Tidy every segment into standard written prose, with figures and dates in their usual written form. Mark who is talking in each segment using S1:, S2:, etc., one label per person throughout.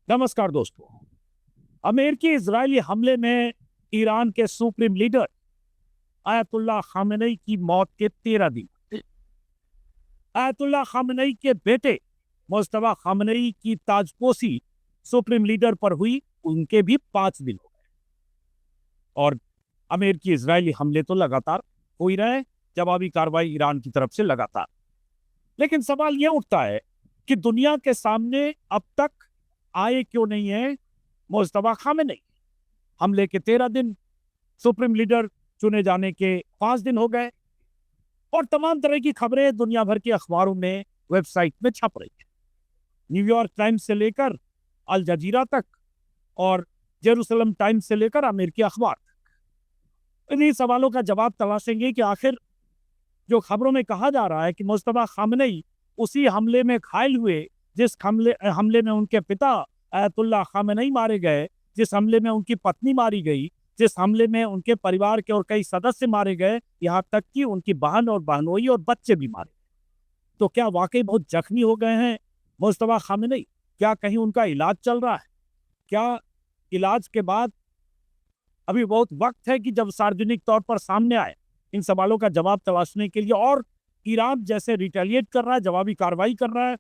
S1: नमस्कार दोस्तों। अमेरिकी इजरायली हमले में ईरान के सुप्रीम लीडर आयतुल्लाह खामेनेई की मौत के 13 दिन। आयतुल्लाह खामेनेई के बेटे मुस्तफा खामेनेई की ताजपोशी सुप्रीम लीडर पर हुई, उनके भी 5 दिन हो गए। और अमेरिकी इजरायली हमले तो लगातार हो ही रहे, जवाबी कार्रवाई ईरान की तरफ से लगातार। लेकिन सवाल यह उठता है कि दुनिया के सामने अब तक आए क्यों नहीं है मुस्तफा खामेनेई। हमले के 13 दिन, सुप्रीम लीडर चुने जाने के 5 दिन हो गए और तमाम तरह की खबरें दुनिया भर के अखबारों में, वेबसाइट में छप रही है। न्यूयॉर्क टाइम्स से लेकर अल जजीरा तक और जेरूसलम टाइम्स से लेकर अमेरिकी अखबार तक। इन्हीं सवालों का जवाब तलाशेंगे कि आखिर जो खबरों में कहा जा रहा है कि मुस्तफा खामेनेई उसी हमले में घायल हुए जिस हमले में उनके पिता आयतुल्लाह खामेनेई मारे गए, जिस हमले में उनकी पत्नी मारी गई, जिस हमले में उनके परिवार के और कई सदस्य मारे गए, यहाँ तक कि उनकी बहन और बहनोई और बच्चे भी मारे। तो क्या वाकई बहुत जख्मी हो गए हैं मुस्तफा खामेनेई? क्या कहीं उनका इलाज चल रहा है? क्या इलाज के बाद अभी बहुत वक्त है कि जब सार्वजनिक तौर पर सामने आए? इन सवालों का जवाब तलाशने के लिए, और ईरान जैसे रिटेलिएट कर रहा है, जवाबी कार्रवाई कर रहा है,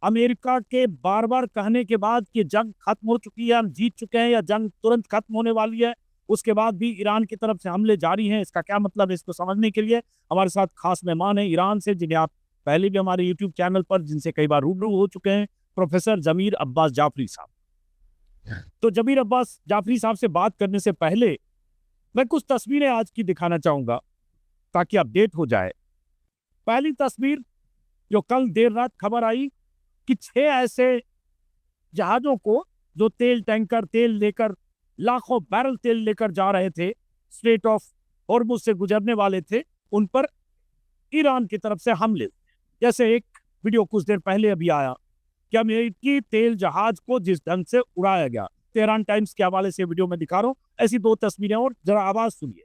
S1: अमेरिका के बार बार कहने के बाद कि जंग खत्म हो चुकी है, हम जीत चुके हैं या जंग तुरंत खत्म होने वाली है, उसके बाद भी ईरान की तरफ से हमले जारी हैं, इसका क्या मतलब है? इसको समझने के लिए हमारे साथ खास मेहमान हैं ईरान से, जिन्हें आप पहले भी हमारे यूट्यूब चैनल पर जिनसे कई बार रूबरू हो चुके हैं, प्रोफेसर जमीर अब्बास जाफरी साहब। तो जमीर अब्बास जाफरी साहब से बात करने से पहले मैं कुछ तस्वीरें आज की दिखाना चाहूंगा ताकि अपडेट हो जाए। पहली तस्वीर जो कल देर रात खबर आई कि 6 ऐसे जहाजों को जो तेल टैंकर तेल लेकर, लाखों बैरल तेल लेकर जा रहे थे, स्ट्रेट ऑफ हॉर्मुज से गुजरने वाले थे, उन पर ईरान की तरफ से हमले। जैसे एक वीडियो कुछ देर पहले अभी आया कि अमेरिकी तेल जहाज को जिस ढंग से उड़ाया गया, तेहरान टाइम्स के हवाले से वीडियो में दिखा रहा हूं। ऐसी 2 तस्वीरें और जरा आवाज सुनिए।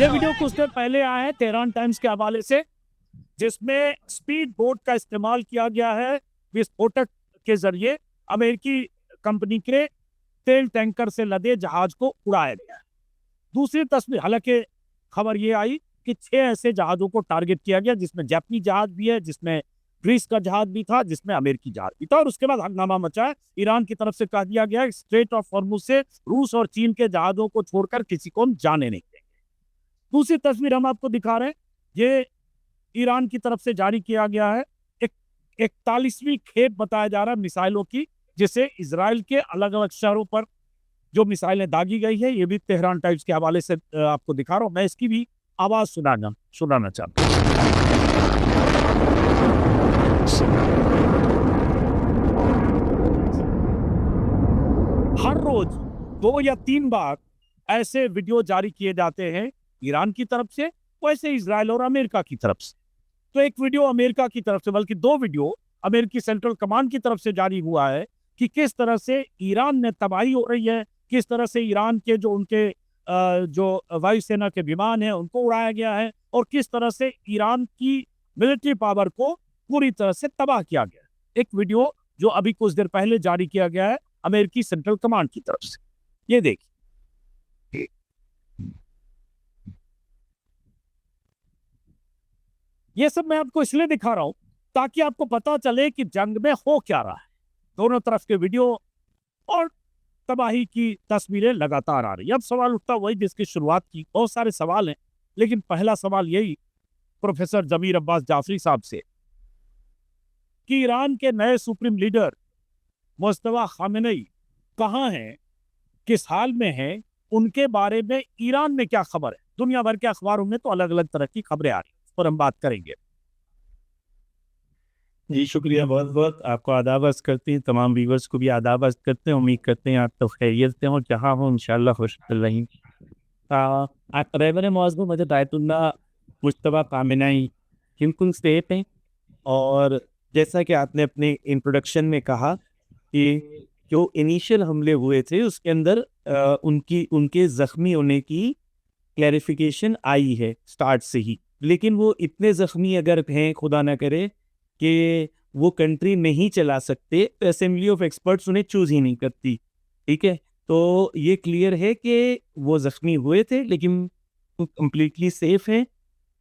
S1: ये वीडियो कुछ देर पहले आया है तेहरान टाइम्स के हवाले से, जिसमें स्पीड बोट का इस्तेमाल किया गया है, विस्फोटक के जरिए अमेरिकी कंपनी के तेल टैंकर से लदे जहाज को उड़ाया गया। दूसरी तस्वीर, हालांकि खबर ये आई कि 6 ऐसे जहाजों को टारगेट किया गया, जिसमें जापानी जहाज भी है, जिसमें ग्रीस का जहाज भी था, जिसमें अमेरिकी जहाज भी था। और उसके बाद हंगामा मचा है। ईरान की तरफ से कह दिया गया स्ट्रेट ऑफ हॉर्मुज से रूस और चीन के जहाजों को छोड़कर किसी को हम जाने नहीं देंगे। दूसरी तस्वीर हम आपको दिखा रहे हैं, ये ईरान की तरफ से जारी किया गया है, एक 41वीं खेप बताया जा रहा है मिसाइलों की, जिसे इजराइल के अलग अलग शहरों पर जो मिसाइलें दागी गई है। ये भी तेहरान टाइम्स के हवाले से आपको दिखा रहा हूं। मैं इसकी भी आवाज सुनाना चाहता हूं। हर रोज 2 या 3 बार ऐसे वीडियो जारी किए जाते हैं ईरान की तरफ से, वैसे इजराइल और अमेरिका की तरफ से। तो एक वीडियो अमेरिका की तरफ से, बल्कि 2 वीडियो अमेरिकी सेंट्रल कमांड की तरफ से जारी हुआ है कि किस तरह से ईरान में तबाही हो रही है, किस तरह से ईरान के जो उनके जो वायुसेना के विमान हैं उनको उड़ाया गया है, और किस तरह से ईरान की मिलिट्री पावर को पूरी तरह से तबाह किया गया है। एक वीडियो जो अभी कुछ देर पहले जारी किया गया है अमेरिकी सेंट्रल कमांड की तरफ से, ये देखिए। ये सब मैं आपको इसलिए दिखा रहा हूं ताकि आपको पता चले कि जंग में हो क्या रहा है। दोनों तरफ के वीडियो और तबाही की तस्वीरें लगातार आ रही है। अब सवाल उठता वही जिसकी शुरुआत की, बहुत सारे सवाल हैं, लेकिन पहला सवाल यही प्रोफेसर जमीर अब्बास जाफरी साहब से कि ईरान के नए सुप्रीम लीडर मुस्तफा खामेनेई कहाँ हैं, किस हाल में हैं, उनके बारे में ईरान में क्या खबर है? दुनिया भर के अखबारों में तो अलग अलग तरह की खबरें आ रही हैं, उस पर हम बात करेंगे।
S2: जी शुक्रिया, बहुत बहुत आपको आदाब अर्ज़ करते हैं, तमाम व्यूवर्स को भी आदाब अर्ज़ करते हैं। उम्मीद करते हैं आप तो खैरियत से हो, जहाँ हो इंशाअल्लाह खुश रहें। रहबर मौज़ूद हज़रत आयतुल्लाह मुज्तबा खामेनेई बिल्कुल सेफ हैं। और जैसा कि आपने अपने इंट्रोडक्शन में कहा कि जो इनिशियल हमले हुए थे उसके अंदर उनके ज़ख्मी होने की क्लैरिफिकेशन आई है स्टार्ट से ही, लेकिन वो इतने ज़ख्मी अगर हैं, खुदा ना करे कि वो कंट्री नहीं चला सकते, तो असेंबली ऑफ एक्सपर्ट्स उन्हें चूज़ ही नहीं करती। ठीक है, तो ये क्लियर है कि वो ज़ख्मी हुए थे लेकिन वो कम्प्लीटली सेफ हैं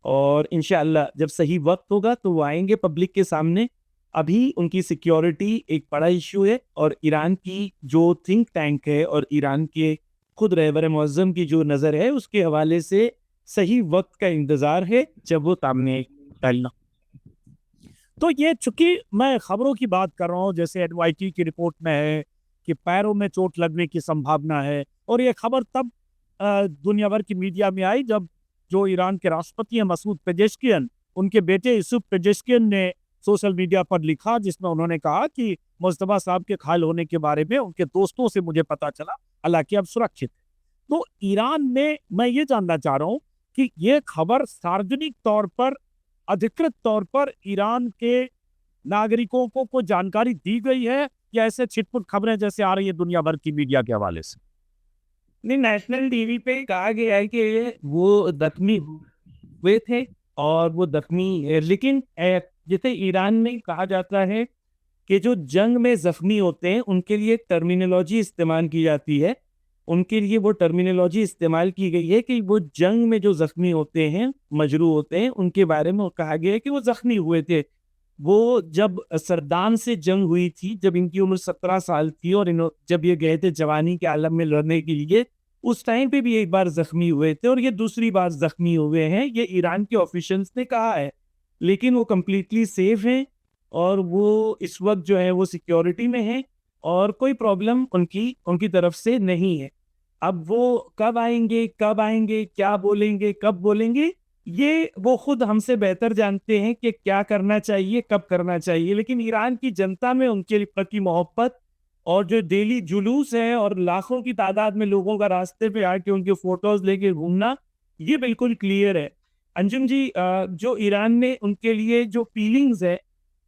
S2: और इंशाअल्लाह जब सही वक्त होगा तो वो आएंगे पब्लिक के सामने। अभी उनकी सिक्योरिटी एक बड़ा इशू है और ईरान की जो थिंक टैंक है और ईरान के खुद रहबर मुअज़्ज़म की जो नज़र है उसके हवाले से सही वक्त का इंतज़ार है जब वो सामने डालना।
S1: तो ये चूंकि मैं खबरों की बात कर रहा हूँ, जैसे एनवाईटी की रिपोर्ट में है कि पैरों में चोट लगने की संभावना है, और ये खबर तब दुनिया भर की मीडिया में आई जब जो ईरान के राष्ट्रपति हैं मसूद पेजेश्कियन, उनके बेटे यूसुफ पेजेश्कियन ने सोशल मीडिया पर लिखा, जिसमें उन्होंने कहा कि मुस्तफा साहब के घायल होने के बारे में उनके दोस्तों से मुझे पता चला, हालांकि अब सुरक्षित है। तो ईरान में मैं ये जानना चाह रहा हूँ कि ये खबर सार्वजनिक तौर पर, अधिकृत तौर पर ईरान के नागरिकों को जानकारी दी गई है, या ऐसे छिटपुट खबरें जैसे आ रही है दुनिया भर की मीडिया के हवाले से?
S2: नहीं, नेशनल टीवी पे कहा गया है कि वो जख्मी हुए थे और वो जख्मी लेकिन जैसे ईरान में कहा जाता है कि जो जंग में जख्मी होते हैं उनके लिए एक टर्मिनोलॉजी इस्तेमाल की जाती है। उनके लिए वो टर्मिनोलॉजी इस्तेमाल की गई है कि वो जंग में जो जख्मी होते हैं, मजरू होते हैं, उनके बारे में कहा गया है कि वो जख्मी हुए थे। वो जब सद्दाम से जंग हुई थी, जब इनकी उम्र 17 साल थी और जब ये गए थे जवानी के आलम में लड़ने के लिए, उस टाइम पे भी एक बार जख्मी हुए थे और ये दूसरी बार जख्मी हुए हैं, ये ईरान के ऑफिशियल्स ने कहा है। लेकिन वो कम्प्लीटली सेफ हैं और वो इस वक्त जो है वो सिक्योरिटी में है और कोई प्रॉब्लम उनकी तरफ से नहीं है। अब वो कब आएंगे, क्या बोलेंगे, कब बोलेंगे, ये वो खुद हमसे बेहतर जानते हैं कि क्या करना चाहिए, कब करना चाहिए। लेकिन ईरान की जनता में उनके प्रति मोहब्बत और जो डेली जुलूस है और लाखों की तादाद में लोगों का रास्ते पे आके उनके फोटोज लेके घूमना, ये बिल्कुल क्लियर है। अंजुम जी, जो ईरान ने उनके लिए जो फीलिंग्स है,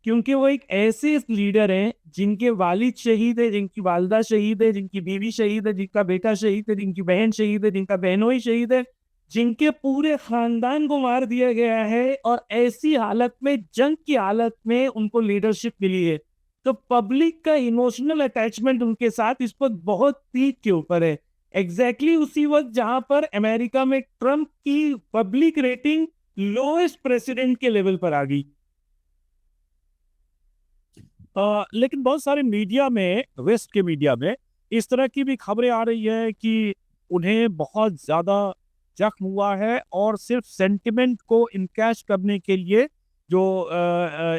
S2: क्योंकि वो एक ऐसे लीडर हैं जिनके वालिद शहीद है, जिनकी वालदा शहीद है, जिनकी बीवी शहीद है, जिनका बेटा शहीद है, जिनकी बहन शहीद है, जिनका बहनोई शहीद है, जिनके पूरे खानदान को मार दिया गया है, और ऐसी हालत में, जंग की हालत में उनको लीडरशिप मिली है। तो पब्लिक का इमोशनल अटैचमेंट उनके साथ इस वक्त बहुत पीक के ऊपर है। एग्जैक्टली उसी वक्त जहां पर अमेरिका में ट्रंप की पब्लिक रेटिंग लोएस्ट प्रेसिडेंट के लेवल पर आ गई। लेकिन बहुत सारे मीडिया में, वेस्ट के मीडिया में इस तरह की भी खबरें आ रही है कि उन्हें बहुत ज़्यादा जख्म हुआ है और सिर्फ सेंटिमेंट को इनकैश करने के लिए जो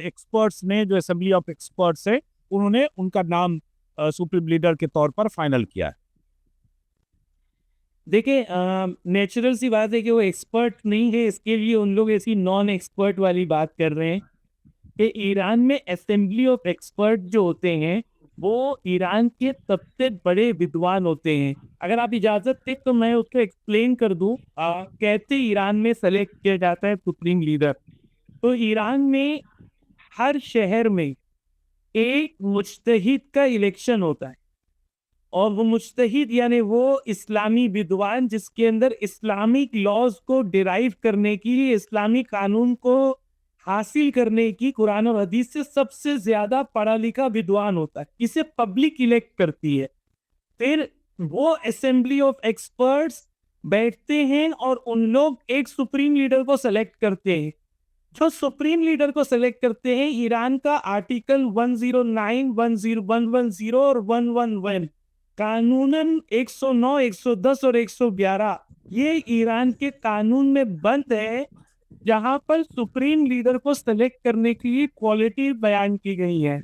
S2: एक्सपर्ट्स ने, जो असेंबली ऑफ एक्सपर्ट्स है, उन्होंने उनका नाम सुप्रीम लीडर के तौर पर फाइनल किया है। देखिए, नेचुरल सी बात है कि वो एक्सपर्ट नहीं है, इसके लिए उन लोग ऐसी नॉन एक्सपर्ट वाली बात कर रहे हैं कि ईरान में असेंबली ऑफ एक्सपर्ट जो होते हैं वो ईरान के सबसे बड़े विद्वान होते हैं। अगर आप इजाज़त दें तो मैं उसको एक्सप्लेन कर दूं, कैसे ईरान में सेलेक्ट किया जाता है सुप्रीम लीडर। तो ईरान में हर शहर में एक मुज्तहिद का इलेक्शन होता है, और वो मुज्तहिद यानी वो इस्लामी विद्वान जिसके अंदर इस्लामिक लॉज को डिराइव करने की, इस्लामी कानून को हासिल करने की कुरान और हदीस से सबसे ज्यादा पढ़ा लिखा विद्वान होता है। इसे पब्लिक इलेक्ट करती है। फिर वो असेंबली ऑफ एक्सपर्ट्स बैठते हैं और उन लोग एक सुप्रीम लीडर को सेलेक्ट करते हैं। जो सुप्रीम लीडर को सेलेक्ट करते हैं, ईरान का आर्टिकल 109, 110 और 111 कानूनन 109, 110 और 111 ये ईरान के कानून में बंद है, जहां पर सुप्रीम लीडर को सेलेक्ट करने की क्वालिटी बयान की गई है।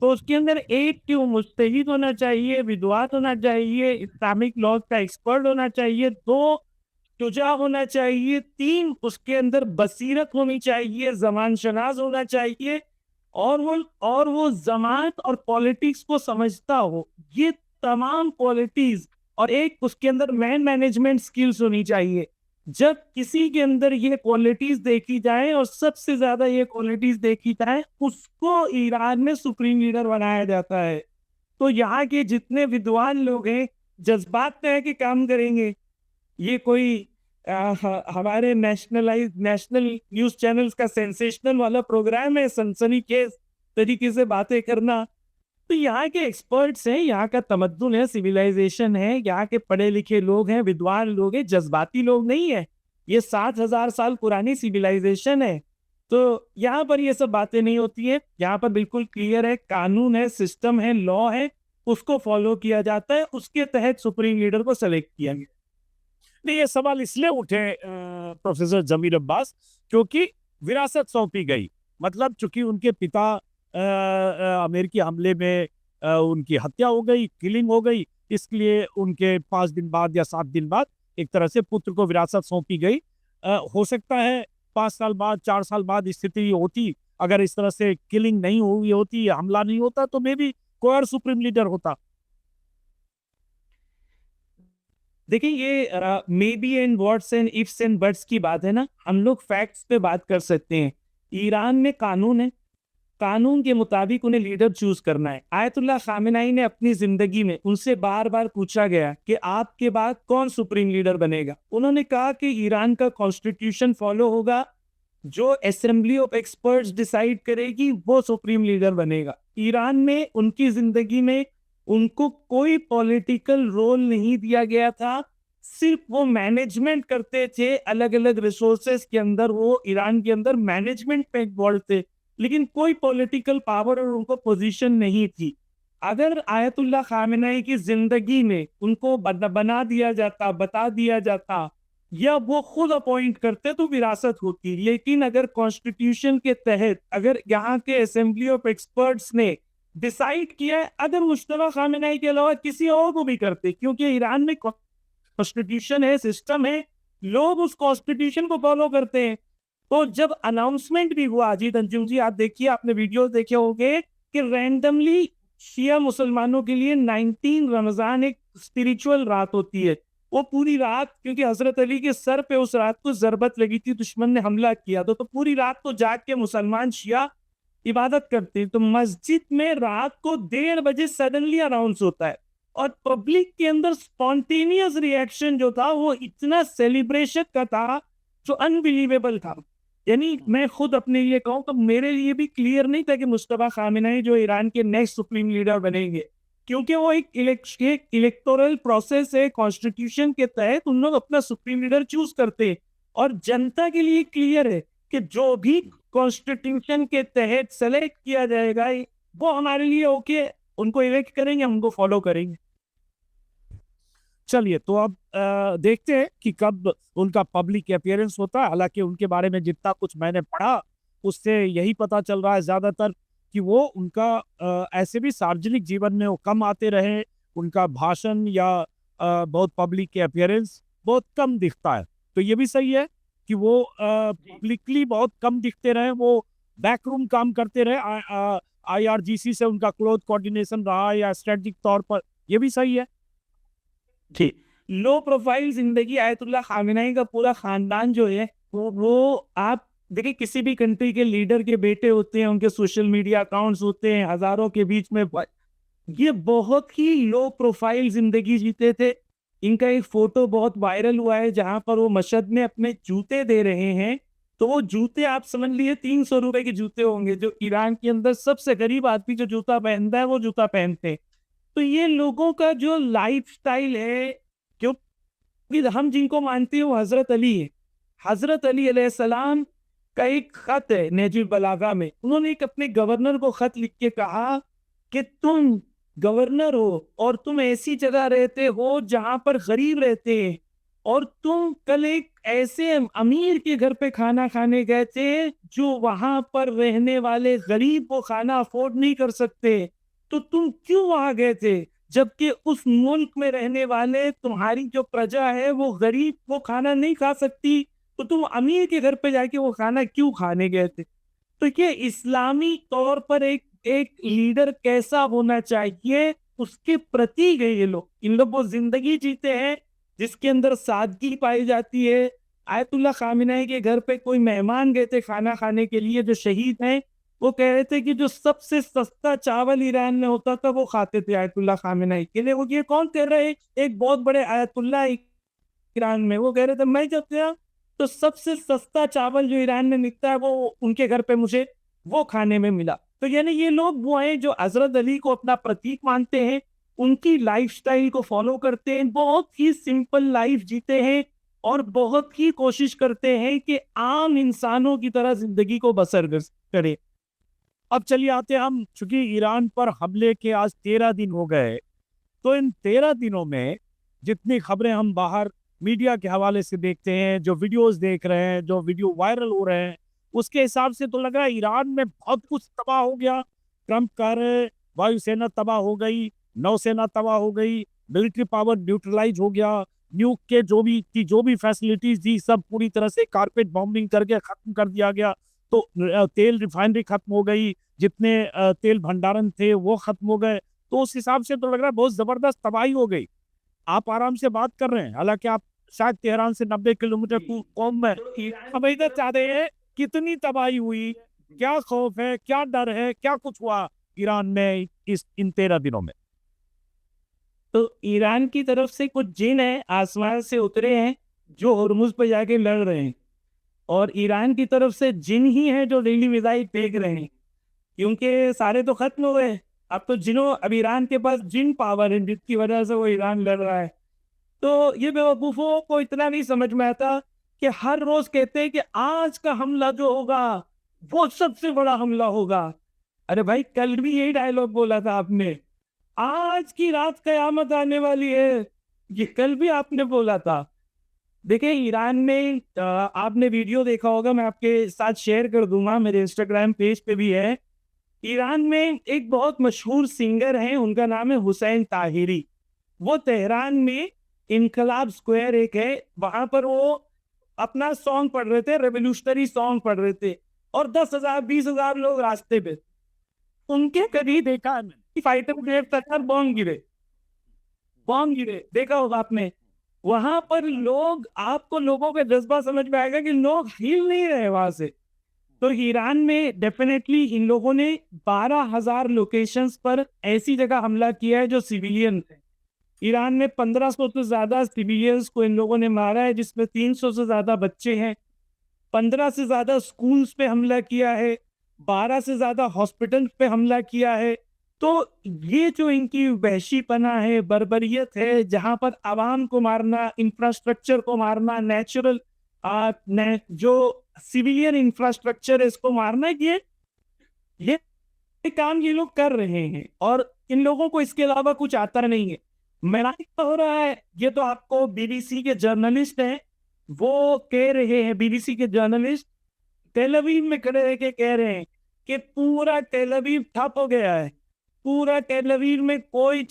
S2: तो उसके अंदर एक क्यों मुज्तहिद होना चाहिए, विद्वान होना चाहिए, इस्लामिक लॉ का एक्सपर्ट होना चाहिए, 2 शुजा होना चाहिए, 3 उसके अंदर बसीरत होनी चाहिए, जमान शनाज होना चाहिए, और वो जमात और पॉलिटिक्स को समझता हो। ये तमाम क्वालिटीज, और एक उसके अंदर मैनेजमेंट स्किल्स होनी चाहिए। जब किसी के अंदर ये क्वालिटीज देखी जाए और सबसे ज्यादा ये क्वालिटीज देखी जाए, उसको ईरान में सुप्रीम लीडर बनाया जाता है। तो यहाँ के जितने विद्वान लोग हैं, जज्बात में है कि काम करेंगे। ये कोई हमारे नेशनल न्यूज चैनल्स का सेंसेशनल वाला प्रोग्राम है, सनसनीखेज तरीके से बातें करना। तो यहाँ के एक्सपर्ट्स हैं, यहाँ का तमद्दुन है, सिविलाइजेशन है, यहाँ के पढ़े लिखे लोग हैं, विद्वान लोग हैं, जज्बाती लोग नहीं है। ये 7,000 साल पुरानी सिविलाइजेशन है। तो यहाँ पर ये सब बातें नहीं होती है। यहाँ पर बिल्कुल क्लियर है, कानून है, सिस्टम है, लॉ है, उसको फॉलो किया जाता है, उसके तहत सुप्रीम लीडर को सेलेक्ट किया गया।
S1: नहीं, ये सवाल इसलिए उठे प्रोफेसर जमीर अब्बास, क्योंकि विरासत सौंपी गई। मतलब चूंकि उनके पिता अमेरिकी हमले में उनकी हत्या हो गई, किलिंग हो गई, इसलिए उनके 5 दिन बाद या 7 दिन बाद एक तरह से पुत्र को विरासत सौंपी गई। हो सकता है 5 साल बाद, 4 साल बाद स्थिति होती, अगर इस तरह से किलिंग नहीं हुई होती, हमला नहीं होता, तो मे भी कोई और सुप्रीम लीडर होता।
S2: देखिए, ये maybe and whats and ifs and buts की बात है ना। हम लोग फैक्ट्स पे बात कर सकते हैं। ईरान में कानून है, कानून के मुताबिक उन्हें लीडर चूज करना है। आयतुल्लाह खामेनाई ने अपनी जिंदगी में उनसे बार बार पूछा गया कि आपके बाद कौन सुप्रीम लीडर बनेगा। उन्होंने कहा कि ईरान का कॉन्स्टिट्यूशन फॉलो होगा, जो असेंबली ऑफ एक्सपर्ट्स डिसाइड करेगी वो सुप्रीम लीडर बनेगा। ईरान में उनकी जिंदगी में उनको कोई पॉलिटिकल रोल नहीं दिया गया था, सिर्फ वो मैनेजमेंट करते थे। अलग अलग रिसोर्सेस के अंदर वो ईरान के अंदर मैनेजमेंट पे इन्वॉल्व थे, लेकिन कोई पॉलिटिकल पावर और उनको पोजीशन नहीं थी। अगर आयतुल्लाह खामेनेई की जिंदगी में उनको बना दिया जाता, बता दिया जाता, या वो खुद अपॉइंट करते तो विरासत होती। लेकिन अगर कॉन्स्टिट्यूशन के तहत, अगर यहाँ के असेंबली ऑफ एक्सपर्ट्स ने डिसाइड किया है, अगर मुश्तबा खामेनेई के अलावा किसी और को भी करते, क्योंकि ईरान में कॉन्स्टिट्यूशन है, सिस्टम है, लोग उस कॉन्स्टिट्यूशन को फॉलो करते हैं। तो जब अनाउंसमेंट भी हुआ, अजीत अंजुम जी आप देखिए, आपने वीडियो देखे होंगे कि रैंडमली शिया मुसलमानों के लिए 19 रमजान एक स्पिरिचुअल रात होती है। वो पूरी रात, क्योंकि हजरत अली के सर पे उस रात को जरबत लगी थी, दुश्मन ने हमला किया, तो पूरी रात को जाग के मुसलमान शिया इबादत करते हैं। तो मस्जिद में रात को 1:30 बजे सडनली अनाउंस होता है, और पब्लिक के अंदर स्पॉन्टेनियस रिएक्शन जो था वो इतना सेलिब्रेशन का था जो अनबिलीवेबल था। यानी मैं खुद अपने लिए कहूँ तो मेरे लिए भी क्लियर नहीं था कि मुस्तफा खामेनेई जो ईरान के नेक्स्ट सुप्रीम लीडर बनेंगे, क्योंकि वो एक इलेक्टोरल प्रोसेस है। कॉन्स्टिट्यूशन के तहत उन लोग अपना सुप्रीम लीडर चूज करते हैं, और जनता के लिए क्लियर है कि जो भी कॉन्स्टिट्यूशन के तहत सेलेक्ट किया जाएगा वो हमारे लिए ओके, उनको इलेक्ट करेंगे, हम उनको फॉलो करेंगे।
S1: चलिए, तो अब देखते हैं कि कब उनका पब्लिक अपीयरेंस होता है। हालांकि उनके बारे में जितना कुछ मैंने पढ़ा, उससे यही पता चल रहा है ज्यादातर कि वो उनका ऐसे भी सार्वजनिक जीवन में वो कम आते रहे। उनका भाषण या बहुत पब्लिक के अपीयरेंस बहुत कम दिखता है। तो ये भी सही है कि वो पब्लिकली बहुत कम दिखते रहे, वो बैकरूम काम करते रहे। IRGC से उनका क्लोज कोऑर्डिनेशन रहा या स्ट्रेटेजिक तौर पर, ये भी सही है।
S2: ठीक, लो प्रोफाइल जिंदगी आयतुल्लाह खामेनेई का पूरा खानदान जो है वो आप देखिए, किसी भी कंट्री के लीडर के बेटे होते हैं, उनके सोशल मीडिया अकाउंट्स होते हैं हजारों के बीच में, ये बहुत ही लो प्रोफाइल जिंदगी जीते थे। इनका एक फोटो बहुत वायरल हुआ है जहां पर वो मशहद में अपने जूते दे रहे हैं। तो वो जूते आप समझ लिए 300 रुपए के जूते होंगे, जो ईरान के अंदर सबसे गरीब आदमी जो जूता पहनता है वो जूता पहनते हैं। तो ये लोगों का जो लाइफस्टाइल है, क्योंकि हम जिनको मानते हैं वो हजरत अली है। हजरत अली अलैहिस्सलाम का एक खत है नहजुल बलागा में, उन्होंने एक अपने गवर्नर को खत लिख के कहा कि तुम गवर्नर हो और तुम ऐसी जगह रहते हो जहां पर गरीब रहते हैं, और तुम कल एक ऐसे अमीर के घर पे खाना खाने गए थे जो वहां पर रहने वाले गरीब वो खाना अफोर्ड नहीं कर सकते। तो तुम क्यों वहां गए थे, जबकि उस मुल्क में रहने वाले तुम्हारी जो प्रजा है वो गरीब वो खाना नहीं खा सकती, तो तुम अमीर के घर पे जाके वो खाना क्यों खाने गए थे। तो ये इस्लामी तौर पर एक लीडर कैसा होना चाहिए उसके प्रतीक है ये लोग। इन लोग वो जिंदगी जीते हैं जिसके अंदर सादगी पाई जाती है, आयतुल्ला खामिनेई के घर पे कोई मेहमान गए थे खाना खाने के लिए जो शहीद हैं, वो कह रहे थे कि जो सबसे सस्ता चावल ईरान में होता था वो खाते थे आयतुल्ला खामिनेई के लिए। वो ये कौन कह रहे हैं? एक बहुत बड़े आयतुल्ला ईरान में, वो कह रहे थे मैं जब गया तो सबसे सस्ता चावल जो ईरान में मिलता है वो उनके घर पे मुझे वो खाने में मिला। तो यानी ये लोग वो हैं जो हजरत अली को अपना प्रतीक मानते हैं, उनकी लाइफस्टाइल को फॉलो करते हैं, बहुत ही सिंपल लाइफ जीते हैं और बहुत ही कोशिश करते हैं कि आम इंसानों की तरह जिंदगी को बसर करें।
S1: अब चलिए आते हैं हम, चूंकि ईरान पर हमले के आज 13 दिन हो गए, तो इन 13 दिनों में जितनी खबरें हम बाहर मीडिया के हवाले से देखते हैं, जो वीडियोस देख रहे हैं, जो वीडियो वायरल हो रहे हैं, उसके हिसाब से तो लग रहा है ईरान में बहुत कुछ तबाह हो गया। ट्रंप कह रहे वायुसेना तबाह हो गई, नौसेना तबाह हो गई, मिलिट्री पावर न्यूट्रलाइज हो गया, न्यूक के जो भी फैसिलिटीज थी सब पूरी तरह से कारपेट बॉम्बिंग करके खत्म कर दिया गया। तो तेल रिफाइनरी खत्म हो गई, जितने तेल भंडारण थे वो खत्म हो गए। तो उस हिसाब से तो लग रहा है बहुत जबरदस्त तबाही हो गई। आप आराम से बात कर रहे हैं, हालांकि आप शायद तेहरान से 90 किलोमीटर कौम में, हम इधर चाहते हैं कितनी तबाही हुई, क्या खौफ है, क्या डर है, क्या कुछ हुआ ईरान में इन 13 दिनों में?
S2: तो ईरान की तरफ से कुछ जिन है आसमान से उतरे हैं जो हुर्मुज पे जाके लड़ रहे हैं, और ईरान की तरफ से जिन ही हैं जो डेली मिसाइल फेंक रहे हैं, क्योंकि सारे तो खत्म हो गए। अब तो अब ईरान के पास जिन पावर है जिसकी वजह से वो ईरान लड़ रहा है। तो ये बेवकूफ़ों को इतना नहीं समझ में आता कि हर रोज कहते हैं कि आज का हमला जो होगा वो सबसे बड़ा हमला होगा। अरे भाई, कल भी यही डायलॉग बोला था आपने, आज की रात कयामत आने वाली है, ये कल भी आपने बोला था। देखिए ईरान में आपने वीडियो देखा होगा, मैं आपके साथ शेयर कर दूंगा, मेरे इंस्टाग्राम पेज पे भी है। ईरान में एक बहुत मशहूर सिंगर है, उनका नाम है हुसैन ताहिरी। वो तेहरान में इनकलाब स्क्वायर एक है, वहां पर वो अपना सॉन्ग पढ़ रहे थे, रेवोल्यूशनरी सॉन्ग पढ़ रहे थे, और 10,000 20,000 लोग रास्ते पे उनके करीब देखा है मैंने, फाइटर ग्रेड तक बॉम्ब गिरे, देखा होगा आपने। वहां पर लोग, आपको लोगों का जज्बा समझ में आएगा कि लोग हिल नहीं रहे वहां से। तो ईरान में डेफिनेटली इन लोगों ने 12,000 लोकेशंस पर ऐसी जगह हमला किया है जो सिविलियन थे। ईरान में 1500 से ज्यादा सिविलियंस को इन लोगों ने मारा है, जिसमें 300 से ज्यादा बच्चे हैं। 15 से ज्यादा स्कूल्स पे हमला किया है, 12 से ज्यादा हॉस्पिटल पे हमला किया है। तो ये जो इनकी वहशीपना है, बर्बरियत है, जहां पर आवाम को मारना, इंफ्रास्ट्रक्चर को मारना, नेचुरल जो सिविलियन इंफ्रास्ट्रक्चर है इसको मारना, ये काम ये लोग कर रहे हैं, और इन लोगों को इसके अलावा कुछ आता नहीं है। मेरा हो रहा है, ये तो आपको बीबीसी के जर्नलिस्ट हैं, वो कह रहे हैं, बीबीसी के जर्नलिस्ट टेल अवीव में खड़े रह के कह रहे हैं कि पूरा टेल अवीव ठप हो गया है, पूरा टेल अवीव में कोई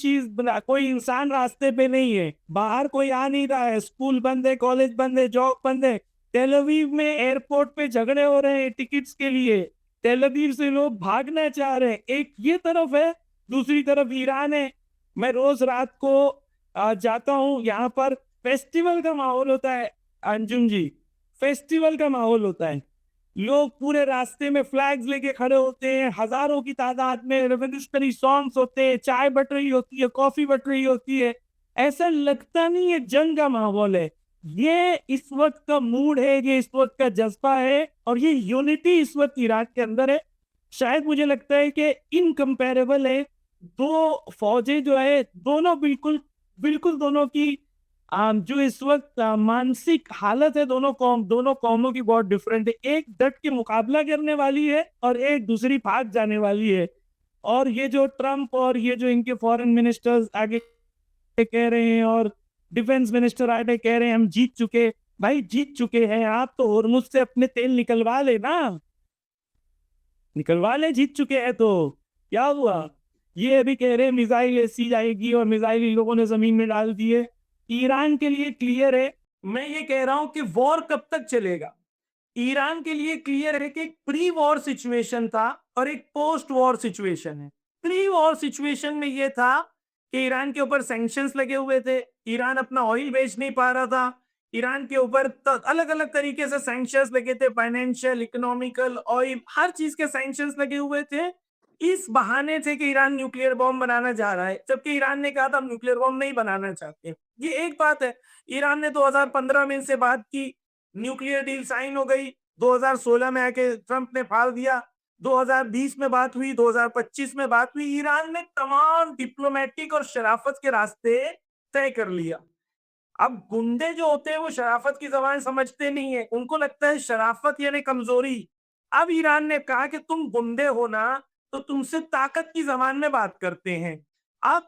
S2: कोई इंसान रास्ते पे नहीं है, बाहर कोई आ नहीं रहा है, स्कूल बंद है, कॉलेज बंद है, जॉब बंद है। टेल अवीव में एयरपोर्ट पे झगड़े हो रहे हैं टिकट्स के लिए, टेल अवीव से लोग भागना चाह रहे हैं। एक ये तरफ है, दूसरी तरफ ईरान है। मैं रोज रात को जाता हूँ, यहाँ पर फेस्टिवल का माहौल होता है अंजुम जी, फेस्टिवल का माहौल होता है। लोग पूरे रास्ते में फ्लैग्स लेके खड़े होते हैं, हजारों की तादाद में, रेवोल्यूशनरी सॉन्ग्स होते हैं, चाय बट रही होती है, कॉफी बट रही होती है। ऐसा लगता नहीं है जंग का माहौल है, ये इस वक्त का मूड है, ये इस वक्त का जज्बा है, और ये यूनिटी इस वक्त ईरान के अंदर है। शायद मुझे लगता है कि इनकम्पेरेबल है। दो फौजें जो है, दोनों बिल्कुल दोनों की जो इस वक्त मानसिक हालत है, दोनों कौमों की बहुत डिफरेंट है। एक डट के मुकाबला करने वाली है और एक दूसरी भाग जाने वाली है। और ये जो ट्रंप और ये जो इनके फॉरेन मिनिस्टर्स आगे कह रहे हैं, और डिफेंस मिनिस्टर आगे कह रहे हैं हम जीत चुके, भाई जीत चुके हैं आप तो होर्मुज से अपने तेल निकलवा ले ना, निकलवा ले, जीत चुके हैं तो क्या हुआ। ये अभी कह रहे हैं मिसाइल ऐसी जाएगी, और मिसाइल इन लोगों ने जमीन में डाल दी है। ईरान के लिए क्लियर है, मैं ये कह रहा हूं कि वॉर कब तक चलेगा। ईरान के लिए क्लियर है कि एक प्री वॉर सिचुएशन था और एक पोस्ट वॉर सिचुएशन है। प्री वॉर सिचुएशन में ये था कि ईरान के ऊपर सैंक्शंस लगे हुए थे, ईरान अपना ऑयल बेच नहीं पा रहा था, ईरान के ऊपर अलग अलग तरीके से सैंक्शंस लगे थे, फाइनेंशियल, इकोनॉमिकल, ऑयल, हर चीज के सैंक्शंस लगे हुए थे। इस बहाने से कि ईरान न्यूक्लियर बॉम्ब बनाना जा रहा है, जबकि ईरान ने कहा था हम न्यूक्लियर बॉम्ब नहीं बनाना चाहते। ये एक बात है। ईरान ने 2015 में इनसे बात की, न्यूक्लियर डील साइन हो गई, 2016 में आके ट्रंप ने फाड़ दिया, 2020 में बात हुई, 2025 में बात हुई। ईरान ने तमाम डिप्लोमेटिक और शराफत के रास्ते तय कर लिया। अब गुंडे जो होते हैं वो शराफत की जबान समझते नहीं है, उनको लगता है शराफत यानी कमजोरी। अब ईरान ने कहा कि तुम गुंडे हो ना, तो तुमसे ताकत की जबान में बात करते हैं। अब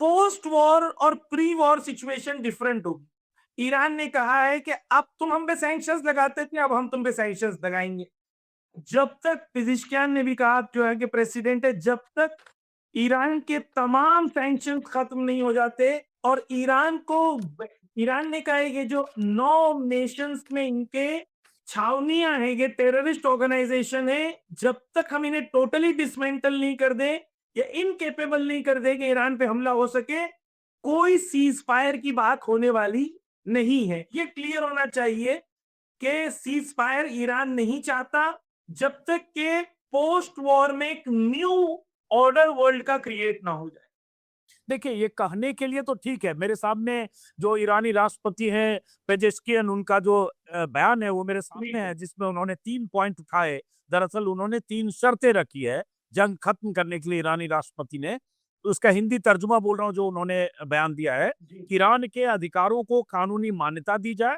S2: पोस्ट वॉर और प्री वॉर सिचुएशन डिफरेंट होगी। ईरान ने कहा है कि अब तुम हम पे सैंक्शंस लगाते थे, अब हम तुम पे सैंक्शंस लगाएंगे। जब तक पिज़िशकियान ने भी कहा, जो है कि प्रेसिडेंट है, जब तक ईरान के तमाम सैंक्शन खत्म नहीं हो जाते और ईरान ने कहा है कि जो 9 नेशंस में इनके छावनियां हैं, ये टेररिस्ट ऑर्गेनाइजेशन है, जब तक हम इन्हें टोटली डिसमेंटल नहीं कर दे या इनकेपेबल नहीं कर दे कि ईरान पे हमला हो सके, कोई सीज फायर की बात होने वाली नहीं है। ये क्लियर होना चाहिए कि सीज फायर ईरान नहीं चाहता जब तक के पोस्ट वॉर में एक न्यू ऑर्डर वर्ल्ड का क्रिएट ना हो जाए।
S1: देखिए, ये कहने के लिए तो ठीक है, मेरे सामने जो ईरानी राष्ट्रपति हैं पेजेश्कियन, उनका जो बयान है वो मेरे सामने है, जिसमें उन्होंने 3 पॉइंट उठाए। दरअसल उन्होंने 3 शर्तें रखी है जंग खत्म करने के लिए ईरानी राष्ट्रपति ने। तो उसका हिंदी तर्जुमा बोल रहा हूँ जो उन्होंने बयान दिया है कि ईरान के अधिकारों को कानूनी मान्यता दी जाए,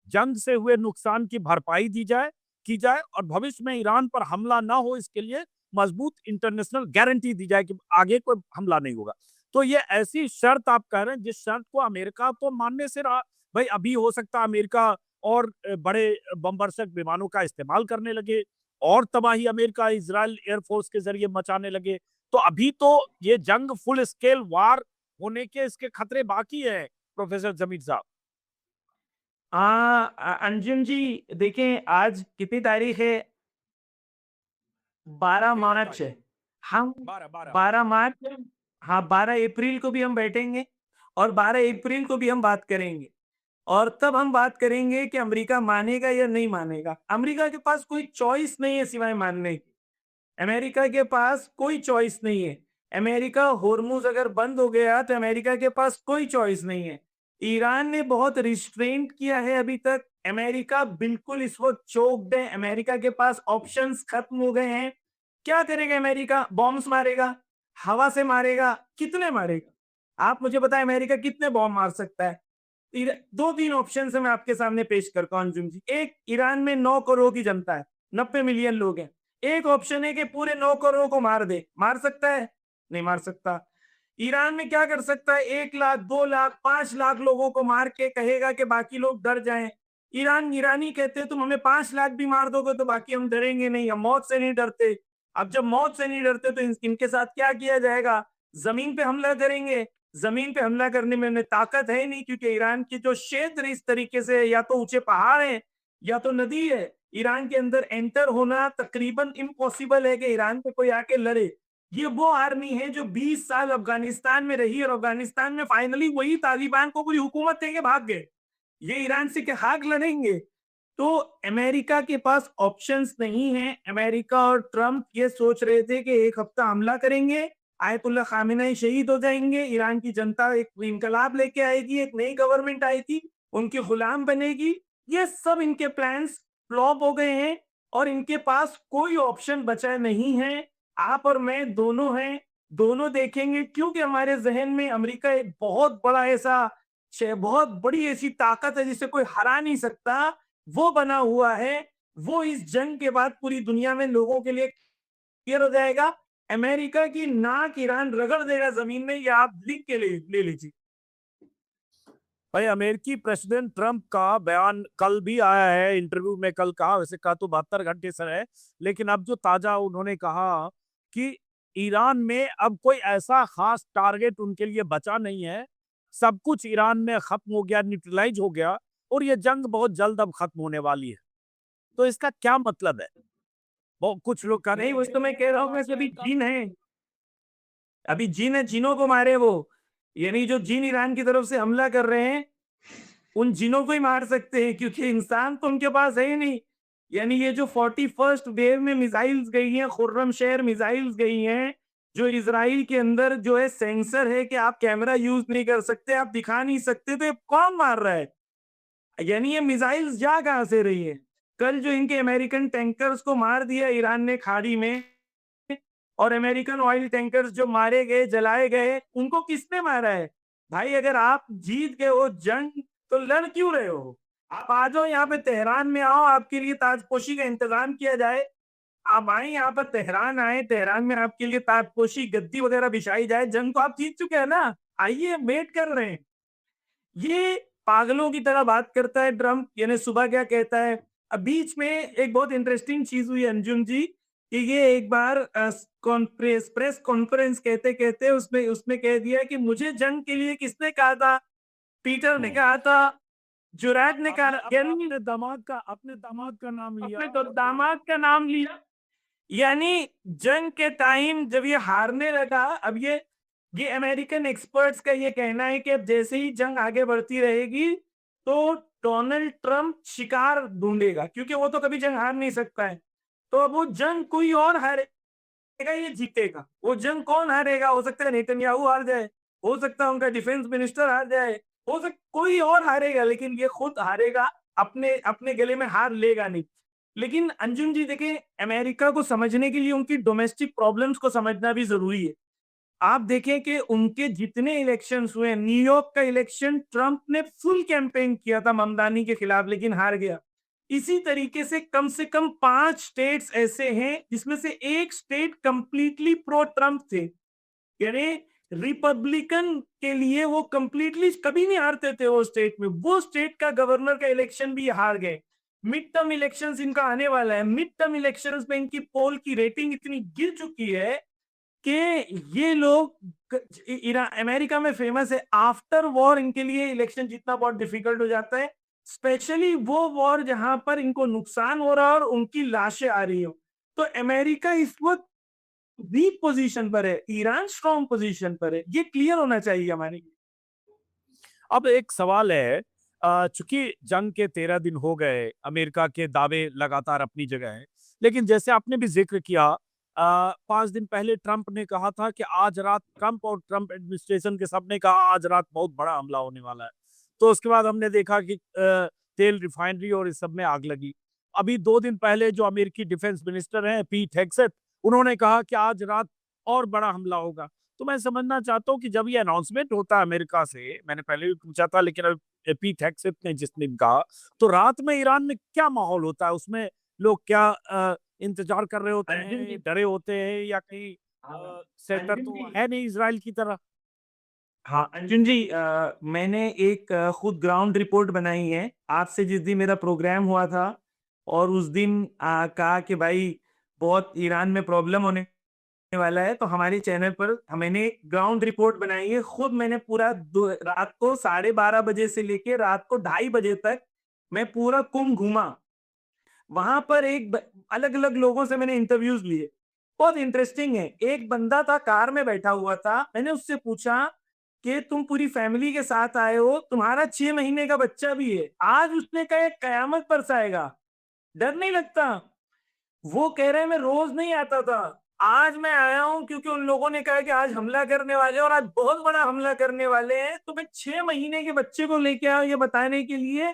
S1: जंग से हुए नुकसान की भरपाई की जाए और भविष्य में ईरान पर हमला ना हो इसके लिए मजबूत इंटरनेशनल गारंटी दी जाए कि आगे कोई हमला नहीं होगा। तो ये ऐसी शर्त आप कह रहे हैं जिस शर्त को अमेरिका तो मानने से रहा। भाई अभी हो सकता है अमेरिका और बड़े बमबरसक विमानों का इस्तेमाल करने लगे और तबाही अमेरिका इजराइल एयरफोर्स के जरिए मचाने लगे। तो अभी तो ये जंग फुल स्केल वार होने के इसके खतरे बाकी है प्रोफेसर जमीर साहब।
S2: अंजुम जी, देखें आज कितनी तारीख है? 12 मार्च है। हम 12 मार्च, हाँ 12 अप्रैल को भी हम बैठेंगे और 12 अप्रैल को भी हम बात करेंगे और तब हम बात करेंगे कि अमेरिका मानेगा या नहीं मानेगा। अमेरिका के पास कोई चॉइस नहीं है सिवाय मानने की। अमेरिका के पास कोई चॉइस नहीं है। अमेरिका होर्मुज अगर बंद हो गया तो अमेरिका के पास कोई चॉइस नहीं है। ईरान ने बहुत रिस्ट्रेंट किया है अभी तक। अमेरिका बिल्कुल इस वक्त चोक्ड है। अमेरिका के पास ऑप्शंस खत्म हो गए हैं। क्या करेगा अमेरिका? बॉम्ब्स मारेगा, हवा से मारेगा, कितने मारेगा? आप मुझे बताएं अमेरिका कितने बॉम्ब मार सकता है? 2-3 ऑप्शन है मैं आपके सामने पेश करता हूं अंजुम जी। एक, ईरान में 9 करोड़ की जनता है, 90 मिलियन लोग हैं। एक ऑप्शन है कि पूरे 9 करोड़ को मार दे। मार सकता है? नहीं मार सकता। ईरान में क्या कर सकता है? 1 लाख, 2 लाख, 5 लाख लोगों को मार के कहेगा कि बाकी लोग डर जाएं। ईरानी कहते हैं तुम हमें 5 लाख भी मार दोगे तो बाकी हम डरेंगे नहीं, हम मौत से नहीं डरते। अब जब मौत से नहीं डरते तो इनके साथ क्या किया जाएगा? जमीन पे हमला करेंगे। जमीन पे हमला करने में उन्हें ताकत है नहीं, क्योंकि ईरान के जो क्षेत्र इस तरीके से या तो ऊंचे पहाड़ है या तो नदी है। ईरान के अंदर एंटर होना तकरीबन इम्पॉसिबल है कि ईरान पे कोई आके लड़े। ये वो आर्मी है जो 20 साल अफगानिस्तान में रही और अफगानिस्तान में फाइनली वही तालिबान को पूरी हुकूमत देके भाग गए। ये ईरान से क्या हाक लड़ेंगे? तो अमेरिका के पास ऑप्शंस नहीं है। अमेरिका और ट्रंप ये सोच रहे थे कि 1 हफ्ता हमला करेंगे, आयतुल्लाह खामेनी शहीद हो जाएंगे, ईरान की जनता एक इंकलाब लेके आएगी, एक नई गवर्नमेंट आएगी, उनकी गुलाम बनेगी। ये सब इनके प्लान्स फ्लॉप हो गए हैं और इनके पास कोई ऑप्शन बचा नहीं है। आप और मैं दोनों हैं, दोनों देखेंगे, क्योंकि हमारे जहन में अमेरिका एक बहुत बड़ा ऐसा बहुत बड़ी ऐसी ताकत है जिसे कोई हरा नहीं सकता, वो बना हुआ है। वो इस जंग के बाद पूरी दुनिया में लोगों के लिए क्लियर हो जाएगा। अमेरिका की नाक ईरान रगड़ देगा जमीन में, ये आप लिख के ले लीजिए।
S1: भाई अमेरिकी प्रेसिडेंट ट्रंप का बयान कल भी आया है, इंटरव्यू में कल कहा, वैसे कहा तो 72 घंटे से है, लेकिन अब जो ताजा उन्होंने कहा कि ईरान में अब कोई ऐसा खास टारगेट उनके लिए बचा नहीं है, सब कुछ ईरान में खत्म हो गया, न्यूट्रलाइज हो गया और ये जंग बहुत जल्द अब खत्म होने वाली है। तो इसका क्या मतलब है? वो कुछ लोग कह रहे
S2: नहीं, वो तो मैं कह रहा हूँ कि अभी जिन है, अभी जिन है, जिनों को मारे वो, यानी जो जिन ईरान की तरफ से हमला कर रहे हैं उन जिनों को ही मार सकते हैं, क्योंकि इंसान तो उनके पास है ही नहीं। यानी ये जो 41st वेव में मिसाइल्स गई हैं, खुर्रम शहर मिसाइल्स गई हैं, जो इजराइल के अंदर जो है सेंसर है कि आप कैमरा यूज नहीं कर सकते, आप दिखा नहीं सकते, तो ये कौन मार रहा है? यानी ये मिसाइल्स जा कहां से रही है? कल जो इनके अमेरिकन टैंकर्स को मार दिया ईरान ने खाड़ी में, और अमेरिकन ऑयल टैंकर्स जो मारे गए, जलाए गए, उनको किसने मारा है? भाई अगर आप जीत गए हो जंग, तो लड़ क्यों रहे हो? आप आ जाओ यहाँ पे, तेहरान में आओ, आपके लिए ताजपोशी का इंतजाम किया जाए। आप आए यहाँ पर, तेहरान आए, तेहरान में आपके लिए ताजपोशी गद्दी वगैरह बिछाई जाए। जंग तो आप जीत चुके हैं ना, आइए, वेट कर रहे हैं। ये पागलों की तरह बात करता है ट्रम्प। यानी सुबह क्या कहता है? अब बीच में एक बहुत इंटरेस्टिंग चीज हुई अंजुम जी, कि ये एक बार प्रेस कॉन्फ्रेंस कहते कहते उसमें उसमें कह दिया कि मुझे जंग के लिए किसने कहा था? पीटर ने कहा था, जुरैट ने कहा, यानी
S1: अपने दामाद का नाम लिया।
S2: अपने तो दामाद का नाम लिया। यानी जंग के टाइम जब ये हारने लगा, अब ये अमेरिकन एक्सपर्ट्स का ये कहना है कि अब जैसे ही जंग आगे बढ़ती रहेगी, तो डोनाल्ड ट्रंप शिकार ढूंढेगा, क्योंकि वो तो कभी जंग हार नहीं सकता है। तो अब वो जंग कोई और हारेगा, ये जीतेगा। वो जंग कौन हारेगा? हो सकता है नेतन्याहू हार जाए, हो सकता है उनका डिफेंस मिनिस्टर हार जाए, हो सकता कोई और हारेगा, लेकिन ये खुद हारेगा, अपने अपने गले में हार लेगा नहीं। लेकिन अंजुम जी देखें, अमेरिका को समझने के लिए उनकी डोमेस्टिक प्रॉब्लम्स को समझना भी जरूरी है। आप देखें कि उनके जितने इलेक्शंस हुए, न्यूयॉर्क का इलेक्शन ट्रंप ने फुल कैंपेन किया था ममदानी के खिलाफ, लेकिन हार गया। इसी तरीके से कम 5 स्टेट्स ऐसे हैं जिसमें से एक स्टेट कंप्लीटली प्रो ट्रंप थे। यानी रिपब्लिकन के लिए वो कंप्लीटली कभी नहीं हारते थे वो स्टेट में। वो स्टेट का गवर्नर का इलेक्शन भी हार गए। मिड टर्म इलेक्शंस इनका आने वाला है। मिड टर्म इलेक्शंस में इनकी पोल की रेटिंग इतनी गिर चुकी है कि ये लोग अमेरिका में फेमस है, आफ्टर वॉर इनके लिए इलेक्शन जीतना बहुत डिफिकल्ट हो जाता है, स्पेशली वो वॉर जहां पर इनको नुकसान हो रहा है और उनकी लाशें आ रही हो। तो अमेरिका इस वक्त वीक पोजीशन पर है, ईरान स्ट्रॉन्ग पोजीशन पर है। ये क्लियर होना चाहिए हमारे लिए।
S1: अब एक सवाल है, चूंकि जंग के 13 दिन हो गए, अमेरिका के दावे लगातार अपनी जगह है, लेकिन जैसे आपने भी जिक्र किया, 5 दिन पहले ट्रंप ने कहा था कि आज रात, ट्रंप और ट्रंप एडमिनिस्ट्रेशन के सब ने कहा आज रात बहुत बड़ा हमला होने वाला है। तो उसके बाद हमने देखा कि तेल रिफाइनरी और इस सब में आग लगी। अभी 2 दिन पहले जो अमेरिकी डिफेंस मिनिस्टर हैं पीट हेगसेथ, उन्होंने कहा कि आज रात और बड़ा हमला होगा। तो मैं समझना चाहता हूँ कि जब ये अनाउंसमेंट होता है अमेरिका से, मैंने पहले भी पूछा था, लेकिन अब पीट हेगसेथ ने जिस दिन कहा, तो रात में ईरान में क्या माहौल होता है? उसमें लोग क्या इंतजार कर रहे होते हैं, डरे होते हैं, या कहीं सेंटर तो है नहीं इजराइल की तरह?
S2: हाँ अर्जुन जी, मैंने एक खुद ग्राउंड रिपोर्ट बनाई है आपसे जिस दिन मेरा प्रोग्राम हुआ था। और उस दिन कहा कि भाई बहुत ईरान में प्रॉब्लम होने वाला है, तो हमारे चैनल पर मैंने ग्राउंड रिपोर्ट बनाई है। खुद मैंने पूरा रात को 12:30 बजे से लेके रात को 2:30 बजे तक मैं पूरा कुंभ घूमा। वहां पर अलग अलग लोगों से मैंने इंटरव्यूज लिए। बहुत इंटरेस्टिंग है। एक बंदा था, कार में बैठा हुआ था, मैंने उससे पूछा कि तुम पूरी फैमिली के साथ आए हो, तुम्हारा 6 महीने का बच्चा भी है, आज उसने कहा कयामत बरसाएगा, डर नहीं लगता? वो कह रहे हैं मैं रोज नहीं आता था, आज मैं आया हूं क्योंकि उन लोगों ने कहा कि आज हमला करने वाले हैं और आज बहुत बड़ा हमला करने वाले हैं। तो मैं 6 महीने के बच्चे को लेके आया ये बताने के लिए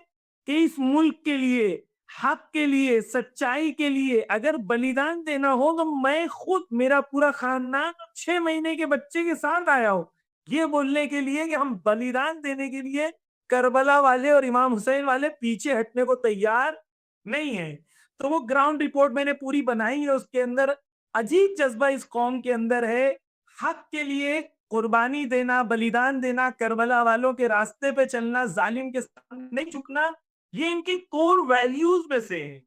S2: कि इस मुल्क के लिए, हक के लिए, सच्चाई के लिए अगर बलिदान देना हो तो मैं खुद, मेरा पूरा खानदान 6 महीने के बच्चे के साथ आया हूं, ये बोलने के लिए कि हम बलिदान देने के लिए करबला वाले और इमाम हुसैन वाले पीछे हटने को तैयार नहीं है। तो वो ग्राउंड रिपोर्ट मैंने पूरी बनाई है, उसके अंदर अजीब जज्बा इस कौम के अंदर है, हक के लिए कुर्बानी देना, बलिदान देना, करबला वालों के रास्ते पे चलना, जालिम के सामने नहीं झुकना, ये इनकी कोर वैल्यूज में से है।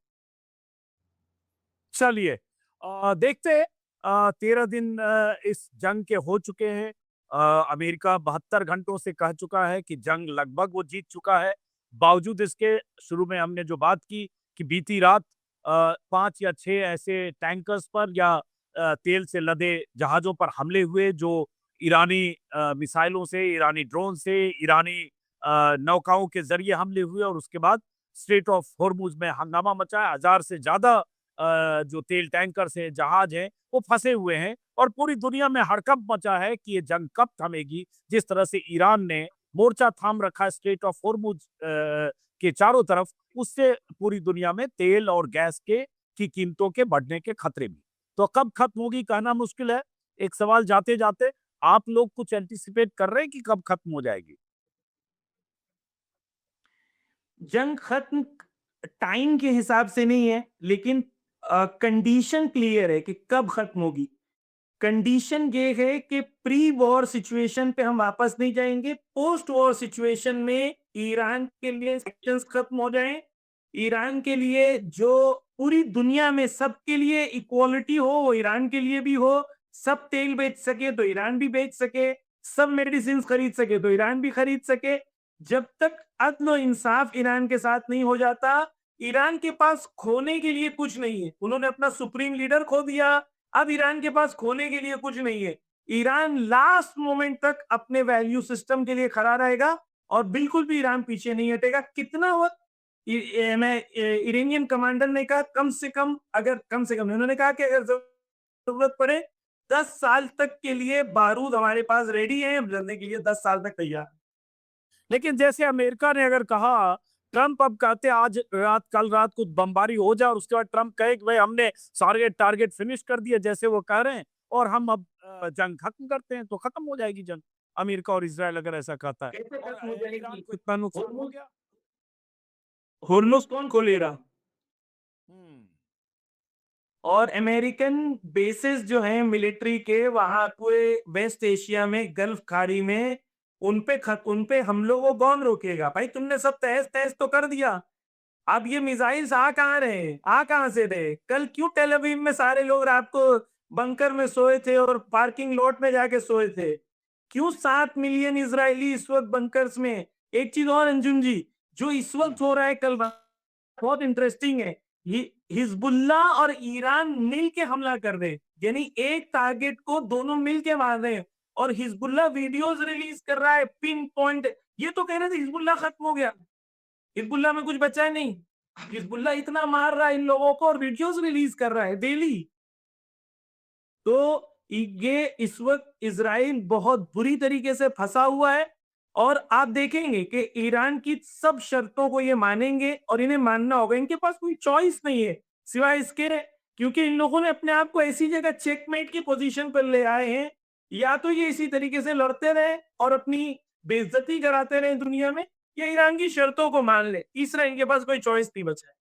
S1: चलिए, देखते हैं। 13 दिन इस जंग के हो चुके हैं। अमेरिका 72 घंटों से कह चुका है कि जंग लगभग वो जीत चुका है। बावजूद इसके, शुरू में हमने जो बात की कि बीती रात 5 या 6 ऐसे टैंकर्स पर या तेल से लदे जहाजों पर हमले हुए, जो ईरानी मिसाइलों से, ईरानी ड्रोन से, ईरानी नौकाओं के जरिए हमले हुए और उसके बाद स्ट्रेट ऑफ हॉर्मुज में हंगामा मचा है। 1000 से ज्यादा जो तेल टैंकर्स हैं, जहाज हैं, वो फंसे हुए हैं और पूरी दुनिया में हड़कंप मचा है कि ये जंग कब थमेगी। जिस तरह से ईरान ने मोर्चा थाम रखा है स्ट्रेट ऑफ हॉर्मुज के चारों तरफ, उससे पूरी दुनिया में तेल और गैस की कीमतों के बढ़ने के खतरे भी। तो कब खत्म होगी कहना मुश्किल है। एक सवाल जाते जाते, आप लोग कुछ एंटिसिपेट कर रहे हैं कि कब खत्म हो जाएगी?
S2: जंग खत्म टाइम के हिसाब से नहीं है, लेकिन कंडीशन क्लियर है कि कब खत्म होगी। कंडीशन ये है कि प्री वॉर सिचुएशन पे हम वापस नहीं जाएंगे। पोस्ट वॉर सिचुएशन में ईरान के लिए सैंक्शंस खत्म हो जाएं, ईरान के लिए जो पूरी दुनिया में सबके लिए इक्वालिटी हो, वो ईरान के लिए भी हो। सब तेल बेच सके तो ईरान भी बेच सके, सब मेडिसिन खरीद सके तो ईरान भी खरीद सके। जब तक अदल और इंसाफ ईरान के साथ नहीं हो जाता, ईरान के पास खोने के लिए कुछ नहीं है। उन्होंने अपना सुप्रीम लीडर खो दिया, अब ईरान के पास खोने के लिए कुछ नहीं है। ईरान लास्ट मोमेंट तक अपने वैल्यू सिस्टम के लिए खड़ा रहेगा और बिल्कुल भी ईरान पीछे नहीं हटेगा। कितना वक्त इरानियन कमांडर ने कहा, कम से कम उन्होंने कहा कि अगर जरूरत पड़े 10 साल तक के लिए बारूद हमारे पास रेडी है, हम लड़ने के लिए 10 साल तक तैयार।
S1: लेकिन जैसे अमेरिका ने अगर कहा, ट्रंप अब कहते हैं आज रात कल रात को बमबारी हो जाए और उसके बाद ट्रंप कहे कि भाई हमने सारे टारगेट फिनिश कर दिए, जैसे वो कह रहे हैं, और हम अब जंग खत्म करते हैं, तो खत्म हो जाएगी जंग। अमेरिका और इजराइल अगर ऐसा कहता है,
S2: कैसे खत्म हो
S1: और
S2: जाएगी?
S1: ईरान को इतना नुकसान हो गया।
S2: हुर्मुज कौन खोलेगा?
S1: हम्म,
S2: और अमेरिकन बेसिस जो हैं मिलिट्री के, वहां पूरे वेस्ट एशिया में, गल्फ खाड़ी में, उन पे हमलों को कौन रोकेगा? भाई तुमने सब तहस तहस तो कर दिया। अब ये मिसाइल्स आ कहां से रहे? कल क्यों टेल अवीव में सारे लोग रात को बंकर में सोए थे और पार्किंग लॉट में जाके सोए थे? क्यों 7 मिलियन इजरायली इस वक्त बंकर्स में? एक चीज और अंजुम जी, जो इस वक्त हो रहा है कल बहुत इंटरेस्टिंग है। हिजबुल्ला और ईरान मिल के हमला कर रहे हैं, यानी एक टारगेट को दोनों मिल के मार रहे हैं। और हिजबुल्ला वीडियोस रिलीज कर रहा है पिन पॉइंट। ये तो कह रहे थे हिजबुल्ला खत्म हो गया, हिजबुल्ला में कुछ बचा है नहीं। हिजबुल्ला इतना मार रहा है इन लोगों को और वीडियोस रिलीज कर रहा है डेली। तो ये इस वक्त इजराइल बहुत बुरी तरीके से फंसा हुआ है और आप देखेंगे कि ईरान की सब शर्तों को ये मानेंगे और इन्हें मानना होगा। इनके पास कोई चॉइस नहीं है सिवाय इसके, क्योंकि इन लोगों ने अपने आप को ऐसी जगह चेकमेट की पोजीशन पर ले आए हैं। या तो ये इसी तरीके से लड़ते रहे और अपनी बेइज्जती कराते रहे दुनिया में, या ईरान की शर्तों को मान ले। तीसरा इनके पास कोई चॉइस नहीं बचा है।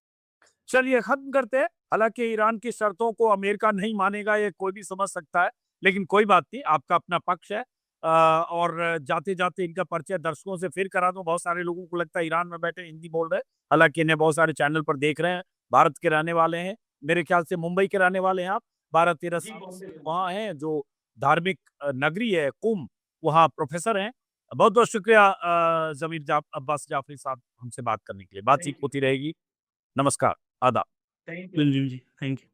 S1: चलिए खत्म करते हैं। हालांकि ईरान की शर्तों को अमेरिका नहीं मानेगा, ये कोई भी समझ सकता है, लेकिन कोई बात नहीं, आपका अपना पक्ष है। और जाते जाते इनका परिचय दर्शकों से फिर करा दूं। बहुत सारे लोगों को लगता है ईरान में बैठे हिंदी बोल रहे हैं, हालांकि इन्हें बहुत सारे चैनल पर देख रहे हैं। भारत के रहने वाले हैं, मेरे ख्याल से मुंबई के रहने वाले हैं आप। 12-13 साल से वहाँ हैं, जो धार्मिक नगरी है कुंभ, वहाँ प्रोफेसर हैं। बहुत बहुत शुक्रिया अब्बास जाफरी साहब, हमसे बात करने के लिए। बातचीत होती रहेगी। नमस्कार, आदाब।
S2: Thank you ji, thank you.